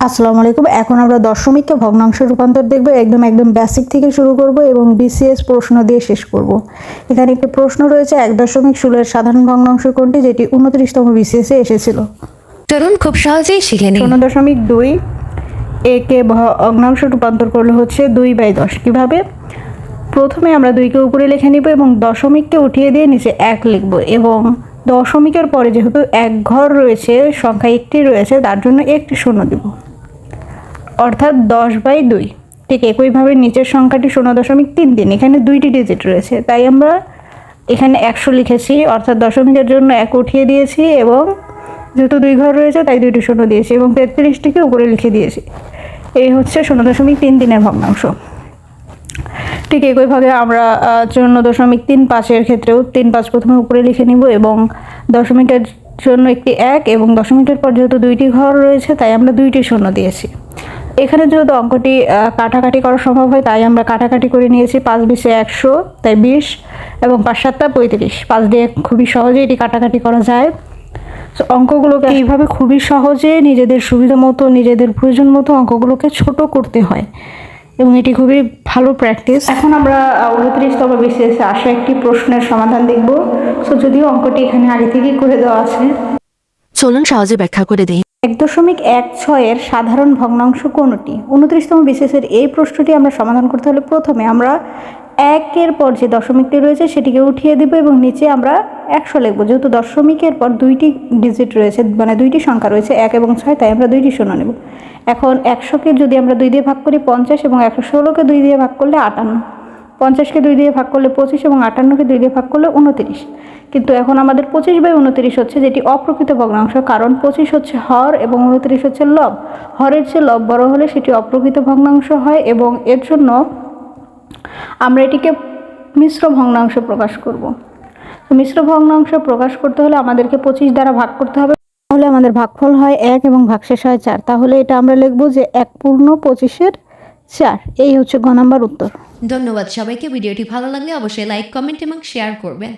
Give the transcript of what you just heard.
আসসালামু আলাইকুম। এখন আমরা দশমিককে ভগ্নাংশ রূপান্তর দেখব। একদম বেসিক থেকে শুরু করব এবং বিসিএস প্রশ্ন দিয়ে শেষ করব। এখানে একটি প্রশ্ন রয়েছে 1.16 সাধারণ ভগ্নাংশ কোনটি, যেটি 29তম বিসিএস এ এসেছিল। চলুন খুব সহজেই শিখে নিই। 0.2 একে ভগ্নাংশ রূপান্তর করলে হচ্ছে 2/10। কিভাবে? প্রথমে আমরা 2কে উপরে লিখে নিব এবং দশমিককে উঠিয়ে দিয়ে নিচে 1 লিখব এবং দশমিকের পরে যেহেতু এক ঘর রয়েছে, সংখ্যা একটি রয়েছে, তার জন্য একটি শূন্য দেব, অর্থাৎ 10/2। ঠিক একইভাবে নিচের সংখ্যাটি 0.33। এখানে 2টি ডিজিট রয়েছে, তাই আমরা এখানে 100 লিখেছি, অর্থাৎ দশমিকের জন্য 1 উঠিয়ে দিয়েছি এবং যেহেতু 2 ঘর রয়েছে তাই 2টি শূন্য দিয়েছি এবং 33টিকে উপরে লিখে দিয়েছি। এই হচ্ছে 0.33 ভগ্নাংশ। ঠিক একইভাবে আমরা 0.35 ক্ষেত্রেও 3/5 প্রথমে উপরে লিখে নিব এবং দশমিকের জন্য একটি 1 এবং দশমিকের পর যেহেতু 2টি ঘর রয়েছে তাই আমরা 2টি শূন্য দিয়েছি। এখানে যেহেতু অঙ্কটি কাটাকাটি করা সম্ভব হয় তাই আমরা কাটাকাটি করে নিয়েছি। 5×20 100, তাই 20 এবং 5×7 35। 5 দিয়ে খুবই সহজে এটি কাটাকাটি করা যায়। তো অঙ্কগুলোকে এইভাবে খুবই সহজে নিজেদের সুবিধা মতো, নিজেদের প্রয়োজন মতো অঙ্কগুলোকে ছোট করতে হয় এবং এটি খুবই ভালো প্র্যাকটিস। এখন আমরা 29তম বিসিএসে আসা একটি প্রশ্নের সমাধান দেখব। সো যদিও অঙ্কটি এখানে আগে থেকেই করে দেওয়া আছে, চলুন সহজে ব্যাখ্যা করে দিই। 1.16 সাধারণ ভগ্নাংশ কোনটি? 29তম বিসিএসের এই প্রশ্নটি আমরা সমাধান করতে হলে প্রথমে আমরা 1-এর পর যে দশমিকটি রয়েছে সেটিকে উঠিয়ে দেব এবং নিচে আমরা 100 লিখব। যেহেতু দশমিকের পর 2টি ডিজিট রয়েছে, মানে 2টি সংখ্যা রয়েছে 1 এবং 6, তাই আমরা 2টি শূন্য নেব। এখন 100কে যদি আমরা 2 দিয়ে ভাগ করি 50 এবং 116কে 2 দিয়ে ভাগ করলে 58, 50কে 2 দিয়ে ভাগ করলে 25 এবং 58কে 2 দিয়ে ভাগ করলে 29। কিন্তু এখন আমাদের 25/29 হচ্ছে, যেটি অপ্রকৃত ভগ্নাংশ, কারণ 25 হচ্ছে হর এবং 29 হচ্ছে লব। হরের চেয়ে লব বড় হলে সেটি অপ্রকৃত ভগ্নাংশ হয় এবং এর জন্য আমরা এটিকে মিশ্র ভগ্নাংশ প্রকাশ করব। তো মিশ্র ভগ্নাংশ প্রকাশ করতে হলে আমাদেরকে 25 দ্বারা ভাগ করতে হবে, তাহলে আমাদের ভাগফল হয় 1 এবং ভাগশেষ হয় 4। তাহলে এটা আমরা লিখব যে 1/25/4। এই হচ্ছে গ নাম্বার উত্তর। ধন্যবাদ সবাইকে। ভিডিওটি ভালো লাগলে অবশ্যই লাইক, কমেন্ট এবং শেয়ার করবেন।